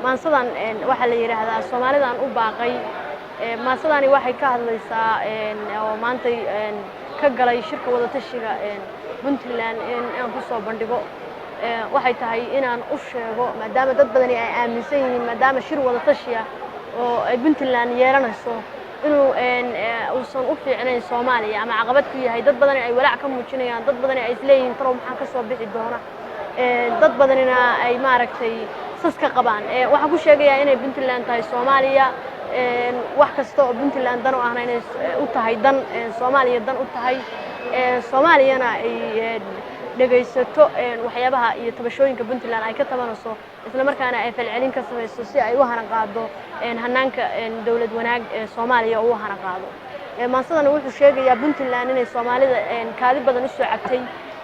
maansadan waxa la yiraahdaa Soomaalidan u baaqay maansadani waxay ka hadlaysaa oo maantay ka galay shirka wada tashiga Puntland aan ku soo bandhigo waxay tahay inaan u sheego maadaama dad badan ay aaminsan yihiin maadaama shir wada tashiya oo ay Puntland yeelanayso inuu uusan u fiicnayn Soomaaliya ama caqabad ku yahay dad badan ay walaac ka muujinayaan dad badan ay isleeyihiin taro maxaa ka soo bixi doona dad badanina ay maaragtay saska qabaan waxaan ku sheegayaa inay Puntland tahay Soomaaliya wax kasta oo Puntland dan u ahna inay u tahay dan Soomaaliya dan u tahay Soomaaliyana ay dhageysato waxyaabaha iyo tabashooyinka Puntland ay ka tabanayso isla markaana ay falcelin ka samayso si ay u hana qaado hanaanka dawlad wanaag Soomaaliya oo u hana qaado maansadana wuxuu sheegayaa Puntland inay Soomaalida kaadi badan u soo cabtay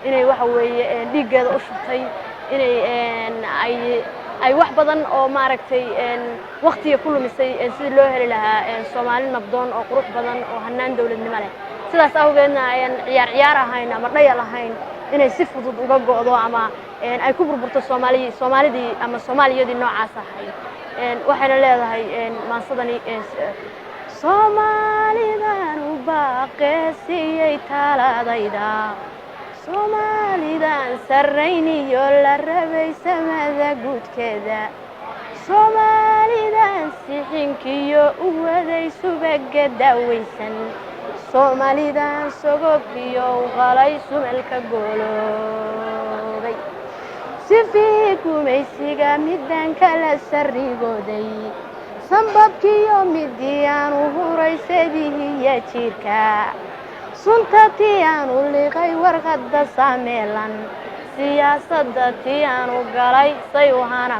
inay waxa weeye dhiigeeda u shubtay inay ay wax badan oo maaragtay waqtiga ku lumisay sidii loo heli lahaa Soomaali nabdoon oo qurux badan oo hanaan dawladnimo leh sidaas awgeedna ayaan ciyaar ahayn ama dhayal ahayn inay si fudud uga go'do ama ay ku burburto Soomaalidii ama Soomaaliyadii noocaas ahayd waxayna leedahay maansadani Soomaalidan u baaqeysiyay taladayda Soomaalidan sarrayniyo la rabay samada guudkeeda Soomaalidan sixinkiyo u waday subaga daawaysan Soomaalidan sogobkiyo qalay sumalka gooloobay sifii gumaysiga midaan kala sarrigooday sanbabkiyo midiyaan u huraysadihii jirka sunta tiyaanu liqay warqadda saameelan siyaasadda tiyaanu galay say u hana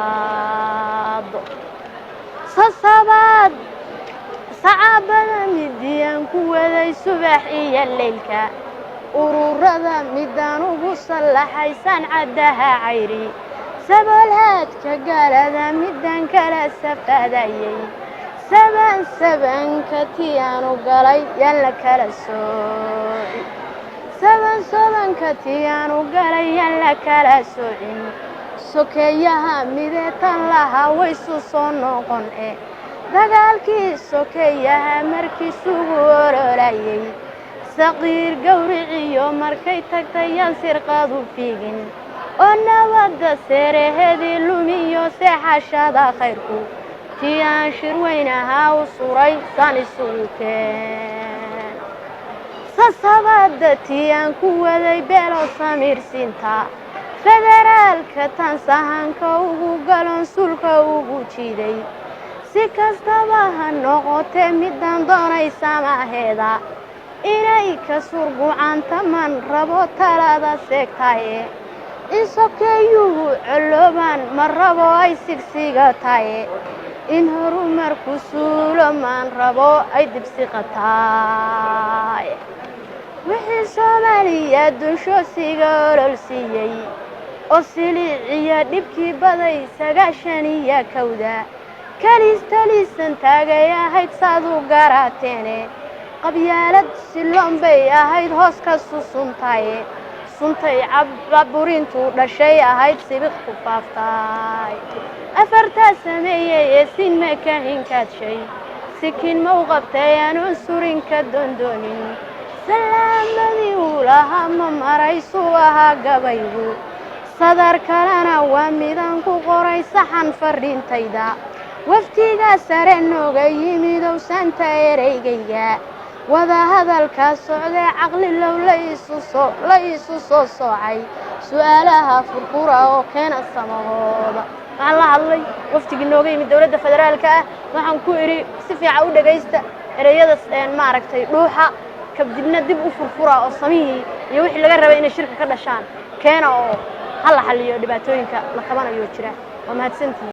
qaado sasabaad sacaabada midiyaan ku waday subax iyo leylka ururada midaan ugu sallaxaysan caddaha cayri saboolhaadka gaalada midaan kala safadayay sabanka tiyaanu galay yaan la kala soocin sabanka tiyaanu galay yaan la kala soocin sokeeyaha mideetan lahaa waysu soo noqon dagaalkii sokeeyaha markiisugu orolayay saqiir gawriciyo markay tagtay yaan sirqadu fiigin oo nabadda seeraheedii lumiyo seexashada khayrku tiyaan shirweynaha u suray san isugu keen sasabada tiyaan ku waday beelo samiirsiinta federaalka tan sahanka ugu galon sulka ugu jiiday si kastaba ha noqotee midaan doonaysa maaheeda inay ka surgucanta man rabo talada seegtaye in sokeeyuhu coloobaan ma rabo ay sigsiga taye in horumarku suulo maan rabo ay dibsi qataay wixii Soomaaliya dunshoosiga ololsiiyey oo siliciya dhibkii baday 91 kaliistalisan taagay ahayd saadu garaateene qabyaalad siloon bay ahayd hoos ka susuntaye suntay caburintu dhashay ahayd sibiq ku faaftay afarta sameeyay sin ma ka hinkaadshay sikin ma u qabtay aan surin ka dondoonin salaamadii ulaha ma maraysu ahaa gabaygu sadar kalena waa midaan ku qoray saxan fariintayda waftiga sare nooga yimid oo santa ereygayga wada hadalka socday caqli low la isu soo soocay su'aalaha furfura oo keena samahooda waxaan la hadlay waftigii nooga yimid dawladda federaalka waxaan ku iri si fiican u dhageysta ereyada maaragtay dhuuxa kabdibna dib u furfura oo samihii iyo wixii laga rabay inay shirka ka dhashaan keena oo hal xalliyo dhibaatooyinka la qabanayo jira oo mahadsantii